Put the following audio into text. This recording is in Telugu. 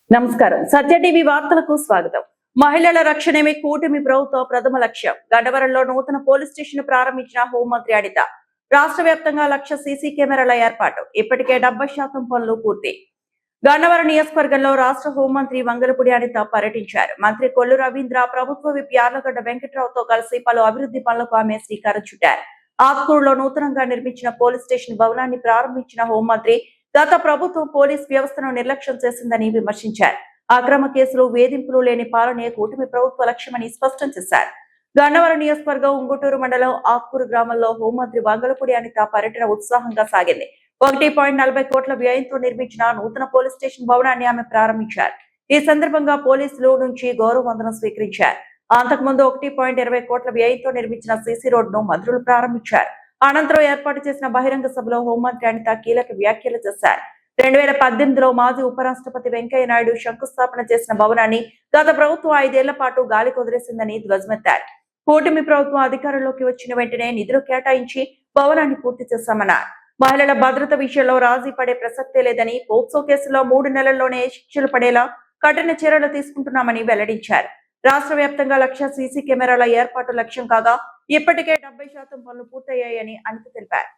నమస్కారం. సత్య టీవీ వార్తలకు స్వాగతం. మహిళల రక్షణమే కూటమి ప్రభుత్వ ప్రథమ లక్ష్యం. గన్నవరంలో నూతన పోలీస్ స్టేషన్ ప్రారంభించిన హోంమంత్రి అనిత. రాష్ట్ర వ్యాప్తంగా 1,00,000 సీసీ కెమెరాల ఏర్పాటు. ఇప్పటికే 70% పనులు పూర్తి. గన్నవరం నియోజకవర్గంలో రాష్ట్ర హోంమంత్రి వంగలపూడి అనిత పర్యటించారు. మంత్రి కొల్లు రవీంద్ర, ప్రభుత్వ విప్ యార్లగడ్డ వెంకట్రావుతో కలిసి పలు అభివృద్ధి పనులకు ఆమె శ్రీకారం చుట్టారు. ఆత్కూరులో నూతనంగా నిర్మించిన పోలీస్ స్టేషన్ భవనాన్ని ప్రారంభించిన హోంమంత్రి గత ప్రభుత్వం పోలీస్ వ్యవస్థను నిర్లక్ష్యం చేసిందని విమర్శించారు. అక్రమ కేసులు, వేధింపులు లేని పాలనే కూటమి ప్రభుత్వ లక్ష్యమని స్పష్టం చేశారు. గన్నవరం నియోజకవర్గం ఉంగుటూరు మండలం ఆత్కూరు గ్రామంలో హోంమంత్రి వంగలపూడి అనిత పర్యటన ఉత్సాహంగా సాగింది. 1.40 కోట్ల వ్యయంతో నిర్మించిన నూతన పోలీస్ స్టేషన్ భవనాన్ని ఆమె ప్రారంభించారు. ఈ సందర్భంగా పోలీసులు నుంచి గౌరవ వందనం స్వీకరించారు. అంతకుముందు 1.20 కోట్ల వ్యయంతో నిర్మించిన సీసీ రోడ్డును మంత్రులు ప్రారంభించారు. అనంతరం ఏర్పాటు చేసిన బహిరంగ సభలో హోంమంత్రి అనిత కీలక వ్యాఖ్యలు చేశారు. 2018లో మాజీ ఉపరాష్ట్రపతి వెంకయ్య నాయుడు శంకుస్థాపన చేసిన భవనాన్ని గత ప్రభుత్వం 5 ఏళ్ల పాటు గాలికి వదిలేసిందని ధ్వజమెత్తారు. కూటమి ప్రభుత్వం అధికారంలోకి వచ్చిన వెంటనే నిధులు కేటాయించి భవనాన్ని పూర్తి చేశామన్నారు. మహిళల భద్రత విషయంలో రాజీ పడే ప్రసక్తే లేదని, పోక్సో కేసులో 3 నెలల్లోనే శిక్షలు పడేలా కఠిన చర్యలు తీసుకుంటున్నామని వెల్లడించారు. రాష్ట్ర వ్యాప్తంగా 1,00,000 సీసీ కెమెరాల ఏర్పాటు లక్ష్యం కాగా ఇప్పటికే 70% పనులు పూర్తయ్యాయని అనిత తెలిపారు.